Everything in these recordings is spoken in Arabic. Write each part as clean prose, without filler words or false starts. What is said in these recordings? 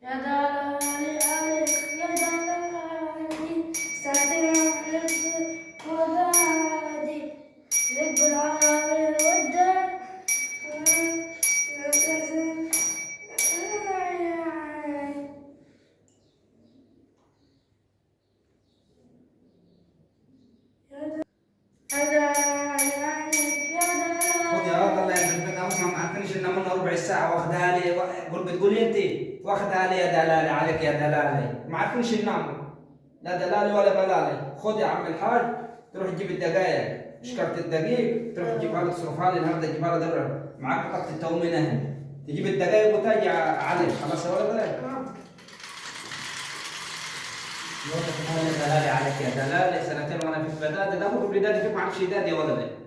يا دلالي عليك يا دلالي سنتين ودادي لك بالعالي والدار خذ يا راجل الله يخرب بيت ابوك، ما معرفنيش ان منها ربع ساعه واخدها لي. قول بتقولي انت واخدها لي يا دلالي عليك يا دلالي، ما عرفنيش النعمه. لا دلالي ولا بلالي. خذ يا عم الحاج تروح تجيب الدقايق، شكرت الدقيق تروح تجيبها لي تصرفها لي النهارده، تجيبها لي درع معاك بطاقه التومين اهي، تجيب الدقايق وتجي علي. خلاص يا ولد؟ يا دلالي عليك يا دلالي، سنتين وانا في البداده، ده ابوك بدايه فيك ما عرفش يداد يا ولدي.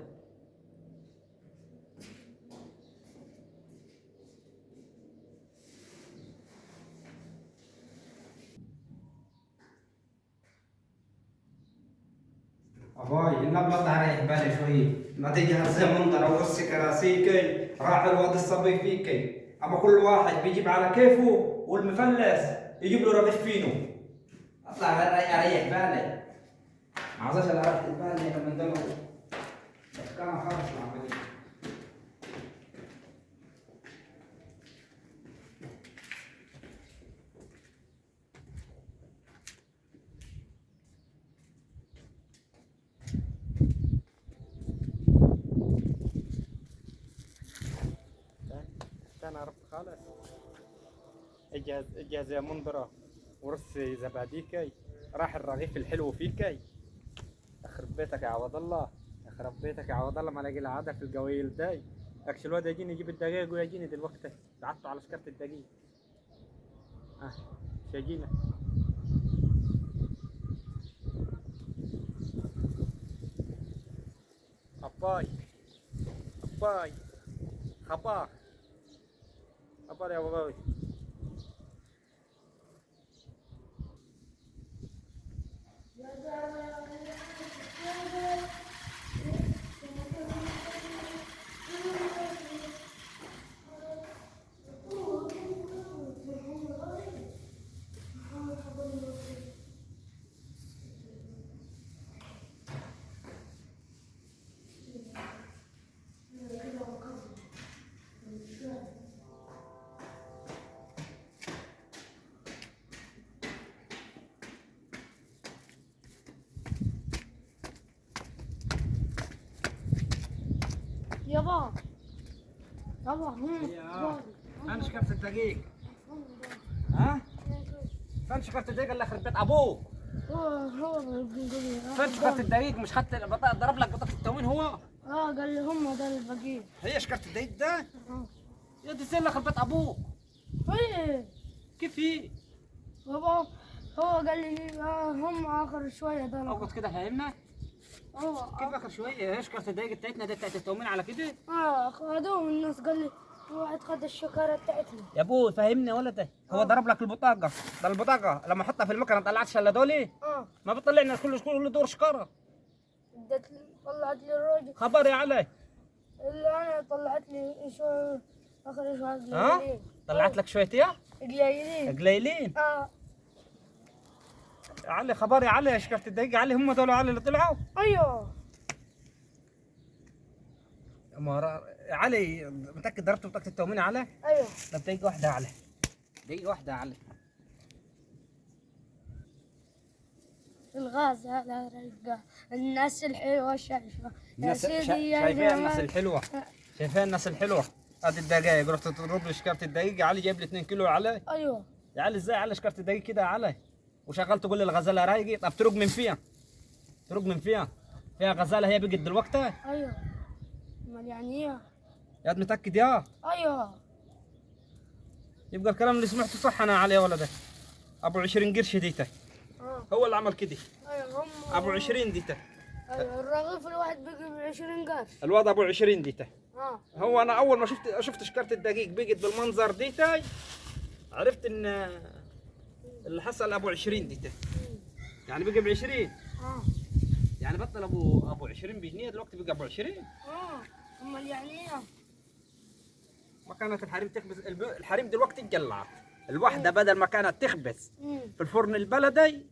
أباي النبلة عليه بالي شوي، ما تيجي هزة منظر أورس كراسيكي راح الواد الصبي فيكي. أما كل واحد بيجيب على كيفه، والمفلس يجيب له رغيف فينو. أطلع أريح بالي، ما عاوزاش إلا راحة البال هنا من دمه. كان خالص العملية. كان عرفت خالص. اجهز يا منظرة ورص زباديكي، راح الرغيف الحلو فيكي. يخرب بيتك يا عوض الله، يخرب بيتك يا عوض الله، ما الاقي العاده في القويل داي. اكش الواد يجيني يجيب الدقيق ويجيني دلوقتي، قعدت على سكرت الدقيق. شجينا اباي اباي خبار خبار يا باباي. يابا يابا فين شكرت الدقيق؟ ها؟ فين شكرت الدقيق اللي يخرب بيت ابوك؟ هو فين شكرت الدقيق؟ مش خدت ضرب لك بطاقة التموين هو؟ قال لي هم ده البقية. هي شكرت الدقيق ده؟ يا دي سين اللي يخرب بيت ابوك. ايه كيف هي؟ بابا هو قال لي هم اخر شوية ده. اقعد كده فهمنا. كيف اخر شوية؟ ايش شكرت الدقيق بتاعتنا دي بتاعت التموين على كده؟ خدوهم الناس، قال لي واحد خد الشكارة بتاعتنا. يا ابوي فهمني يا ولدي، هو ضرب لك البطاقة، ده البطاقة لما احطها في المكنة طلعتش الا دولي؟ ما بتطلعنا كل دور شكارة. طلعت لي الراجل خبر يا علي. اللي انا طلعت لي شو اخر شوية قليلين. طلعت لك شوية ايه؟ قليلين. قليلين؟ علي خبر يا علي، شكرت الدقيقة علي، هم دول علي اللي طلعوا؟ ايوه علي متأكد ضربت بطاقة التومين علي؟ ايوه. طب دقيقة واحدة يا علي، دقيقة واحدة يا علي. الغاز هذا رجع الناس الحلوة شايفة يا الناس سيدي يا شايفين الناس جمال. الحلوة، شايفين الناس الحلوة. هذه الدقايق رحت تضرب لي شكارة الدقيقة، علي جايب لي 2 كيلو علي. ايوه يا علي ازاي علي شكارة الدقيقة كده يا علي؟ وشغال تقول لي الغزالة رايقة، طب تروق من فيها، تروق من فيها، فيها غزالة هي بقت دلوقتي؟ ايوه. امال يعني ايه؟ يا واد متأكد يا؟ ايوه. يبقى الكلام اللي سمعته صح انا علي يا ولدي. ابو 20 قرش ديته هو اللي عمل كده. ايوه هم ابو 20 ديته. ايوه الرغيف الواحد بقي ب 20 قرش. الواد ابو 20 ديته. هو انا اول ما شفت شكارة الدقيق بقت بالمنظر ديته، عرفت ان اللي حصل ابو 20 ديته. يعني بقى ب 20. يعني بطل ابو 20 بجنيه دلوقتي بقى ابو 20. امال يعني ايه؟ ما كانت الحريم تخبز الحريم دلوقتي اتقلعت. الواحده بدل ما كانت تخبز في الفرن البلدي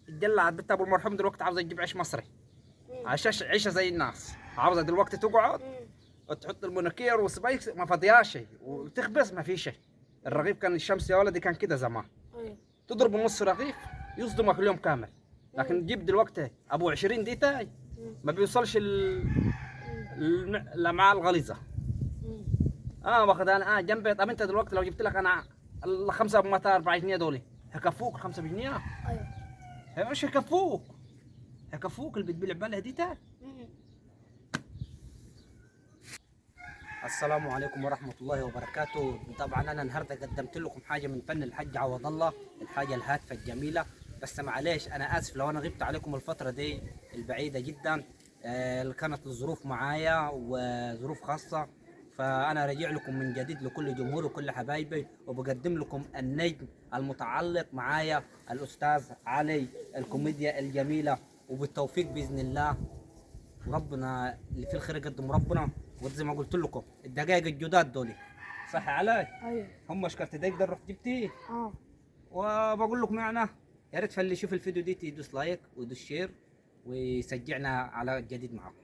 اتدلعت بنت ابو المرحوم، دلوقتي عاوزه تجيب عيش مصري عشان عيشه زي الناس، عاوزه دلوقتي تقعد وتحط المناكير وسبايكس ما فاضياش وتخبز ما في شيء. الرغيف كان الشمس يا ولدي كان كده زمان، تضرب نص رغيف يصدمك اليوم كامل. لكن تجيب دلوقتي ابو 20 ديتاي ما بيوصلش الامعاء الغليظه. واخد انا جنبي. طب انت دلوقتي لو جبت لك انا الخمسه ب 4 جنيه دول هيكفوك؟ 5 جنيه ايوه مش هيكفوك، هيكفوك اللي بتبيع بالها ديتاي. السلام عليكم ورحمة الله وبركاته. طبعا أنا النهاردة قدمت لكم حاجة من فن الحاج عوض الله، الحاجة الهادفة الجميلة. بس معليش أنا آسف لو أنا غبت عليكم الفترة دي البعيدة جدا، كانت الظروف معايا وظروف خاصة. فأنا راجع لكم من جديد لكل جمهوري وكل حبايبي، وبقدم لكم النجم المتعلق معايا الأستاذ علي، الكوميديا الجميلة. وبالتوفيق بإذن الله، وربنا اللي فيه الخير يقدم ربنا. وزي ما قلت لكم الدقائق الجداد دول صح علي؟ ايوه هم شكرت دقيق ده رحت جبتيه. وبقول لكم يعني يا ريت فاللي يشوف الفيديو دي يدوس لايك ويدوس شير ويشجعنا على الجديد معاكم.